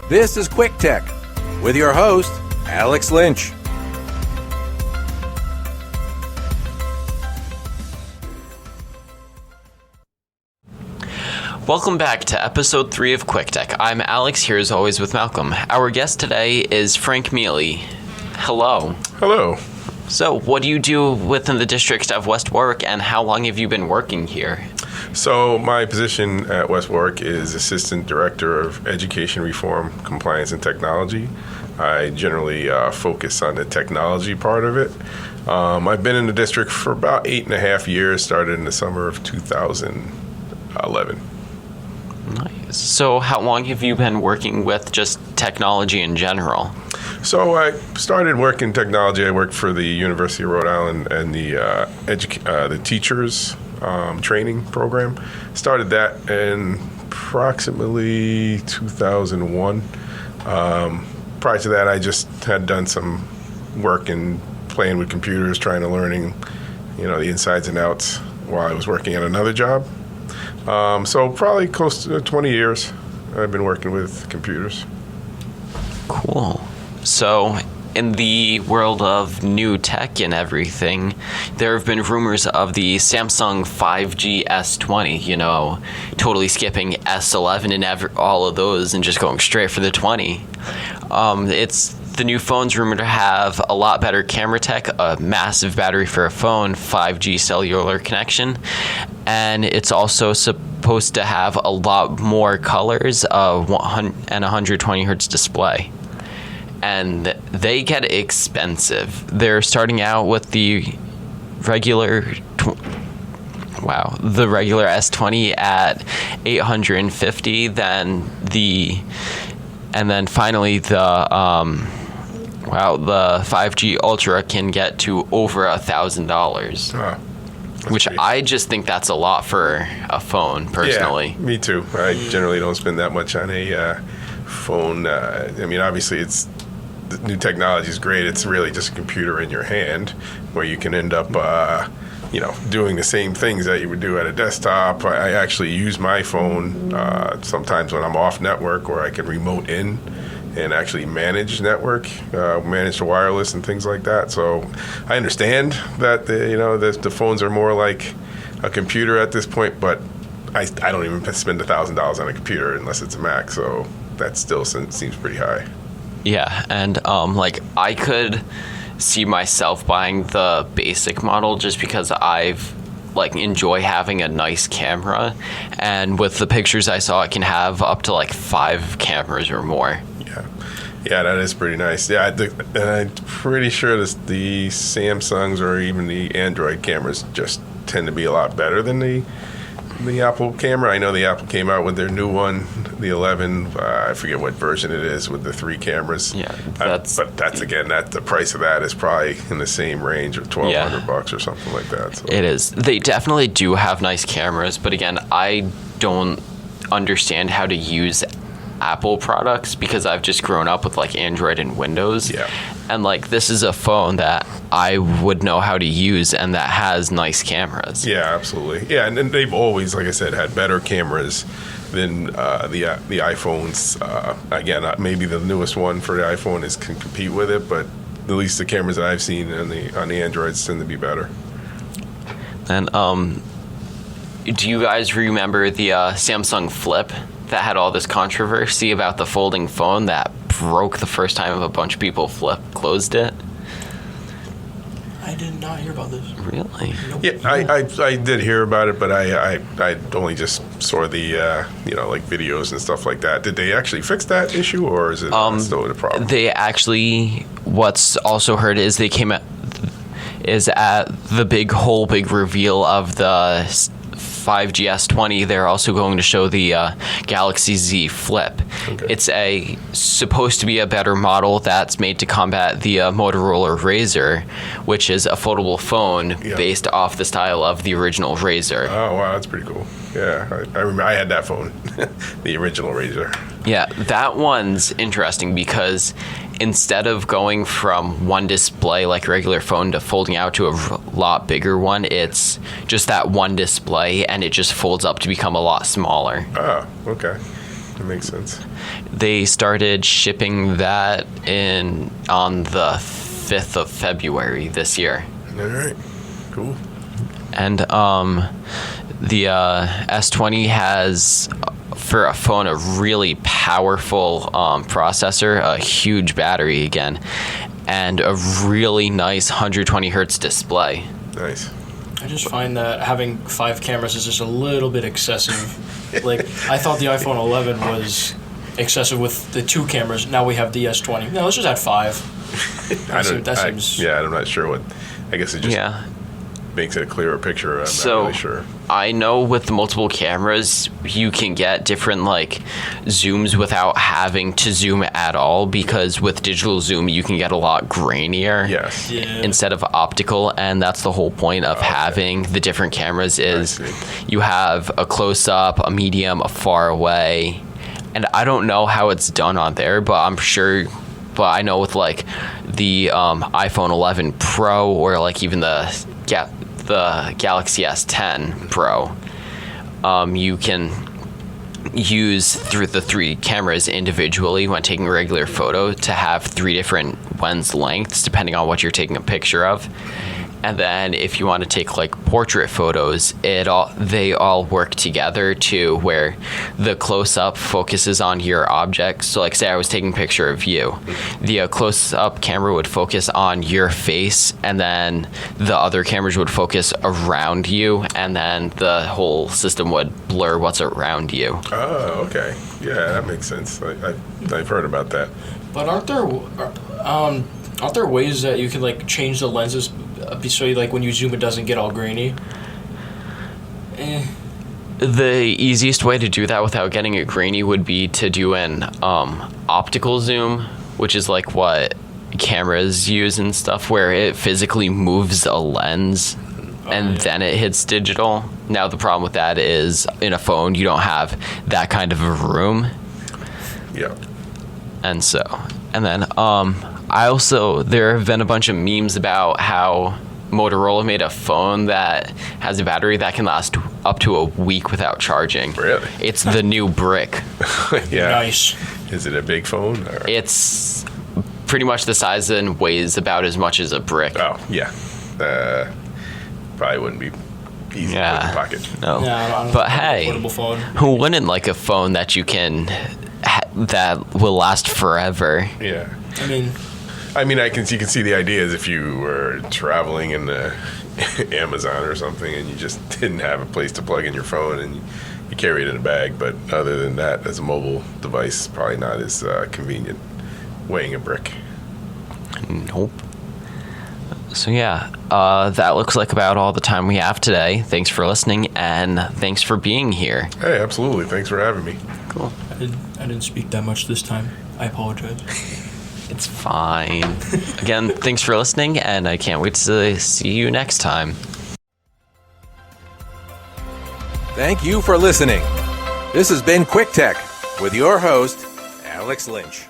This is Quick Tech with your host, Alex Lynch. Welcome back to episode 3 of Quick Tech. I'm Alex, here as always with Malcolm. Our guest today is Frank Mealy. Hello. Hello. So, what do you do within the district of West Warwick, and how long have you been working here? So my position at West Warwick is Assistant Director of Education Reform, Compliance, and Technology. I generally focus on the technology part of it. I've been in the district for about 8.5 years, started in the summer of 2011. Nice. So, how long have you been working with just technology in general? So I started working technology. I worked for the University of Rhode Island and the teachers training program. Started that in approximately 2001. Prior to that, I just had done some work in playing with computers, trying to learning, the insides and outs while I was working at another job. So probably close to 20 years I've been working with computers. Cool. So, in the world of new tech and everything, there have been rumors of the Samsung 5G S20, totally skipping S11 and all of those and just going straight for the 20. It's the new phone's rumored to have a lot better camera tech, a massive battery for a phone, 5G cellular connection, and it's also supposed to have a lot more colors and 120 hertz display. And they get expensive. They're starting out with the regular S20 at $850, and then finally the 5G Ultra can get to over $1,000. Which I just think that's a lot for a phone, personally. Yeah, me too. I generally don't spend that much on a phone. Obviously it's the new technology is great. It's really just a computer in your hand where you can end up, doing the same things that you would do at a desktop. I actually use my phone sometimes when I'm off network, or I can remote in and actually manage network, manage the wireless and things like that. So I understand that the phones are more like a computer at this point, but I don't even spend $1,000 on a computer unless it's a Mac. So that still seems pretty high. Yeah, and I could see myself buying the basic model just because I've enjoy having a nice camera, and with the pictures I saw, it can have up to 5 cameras or more. Yeah, that is pretty nice. Yeah, I'm pretty sure the Samsungs or even the Android cameras just tend to be a lot better than the Apple camera. I know the Apple came out with their new one, the 11. I forget what version it is with the 3 cameras. Yeah, but that's again, the price of that is probably in the same range of $1,200 or something like that. So. It is. They definitely do have nice cameras, but again, I don't understand how to use Apple products because I've just grown up with Android and Windows. Yeah. And this is a phone that I would know how to use and that has nice cameras. Yeah, absolutely. Yeah, and they've always, like I said, had better cameras than the iPhones. Again, maybe the newest one for the iPhone can compete with it, but at least the cameras that I've seen on the Androids tend to be better. And do you guys remember the Samsung Flip that had all this controversy about the folding phone that broke the first time a bunch of people closed it? I did not hear about this. Really? Nope. Yeah, I did hear about it, but I only just saw the videos and stuff like that. Did they actually fix that issue, or is it still a problem? They actually, what's also heard is they came at the big reveal of the 5G S20, they're also going to show the Galaxy Z Flip. Okay. It's supposed to be a better model that's made to combat the Motorola Razr, which is a foldable phone based off the style of the original Razr. Oh, wow, that's pretty cool. Yeah, I remember I had that phone, the original Razr. Yeah, that one's interesting because instead of going from one display like a regular phone to folding out to a lot bigger one, it's just that one display and it just folds up to become a lot smaller. Oh, okay. That makes sense. They started shipping that on the 5th of February this year. All right. Cool. And the S20 has, for a phone, a really powerful processor, a huge battery again, and a really nice 120 hertz display. Nice. I just find that having 5 cameras is just a little bit excessive. Like, I thought the iPhone 11 was excessive with the 2 cameras. Now we have the S20. No, let's just add 5. That seems... Yeah, I'm not sure what. I guess it just makes it a clearer picture. I'm not really sure. I know with the multiple cameras, you can get different like zooms without having to zoom at all, because with digital zoom, you can get a lot grainier. Yes. Yeah. Instead of optical, and that's the whole point of having the different cameras is you have a close-up, a medium, a far away, and I don't know how it's done on there, but I'm sure. But I know with like the iPhone 11 Pro or like even the Galaxy S10 Pro, you can use through the 3 cameras individually when taking a regular photo to have 3 different lens lengths depending on what you're taking a picture of. And then if you want to take like portrait photos, they all work together to where the close-up focuses on your object. So like say I was taking a picture of you, the close-up camera would focus on your face, and then the other cameras would focus around you, and then the whole system would blur what's around you. Oh, okay. Yeah, that makes sense. I've heard about that. But aren't there ways that you can like change the lenses so you, like when you zoom it doesn't get all grainy? The easiest way to do that without getting it grainy would be to do an optical zoom, which is like what cameras use and stuff, where it physically moves a lens and then it hits digital. Now the problem with that is in a phone you don't have that kind of a room. Yeah. And then there have been a bunch of memes about how Motorola made a phone that has a battery that can last up to a week without charging. Really? It's the new brick. Yeah. Nice. Is it a big phone? Or? It's pretty much the size and weighs about as much as a brick. Oh, yeah. Probably wouldn't be easy to put in your pocket. No. Yeah, I don't But think a hey, portable phone. who wouldn't like a phone that you can that will last forever? Yeah. I mean, you can see the idea is if you were traveling in the Amazon or something and you just didn't have a place to plug in your phone and you carry it in a bag. But other than that, as a mobile device, probably not as convenient weighing a brick. Nope. So yeah, that looks like about all the time we have today. Thanks for listening, and thanks for being here. Hey, absolutely. Thanks for having me. Cool. I didn't speak that much this time. I apologize. It's fine. Again, thanks for listening, and I can't wait to see you next time. Thank you for listening. This has been Quick Tech with your host, Alex Lynch.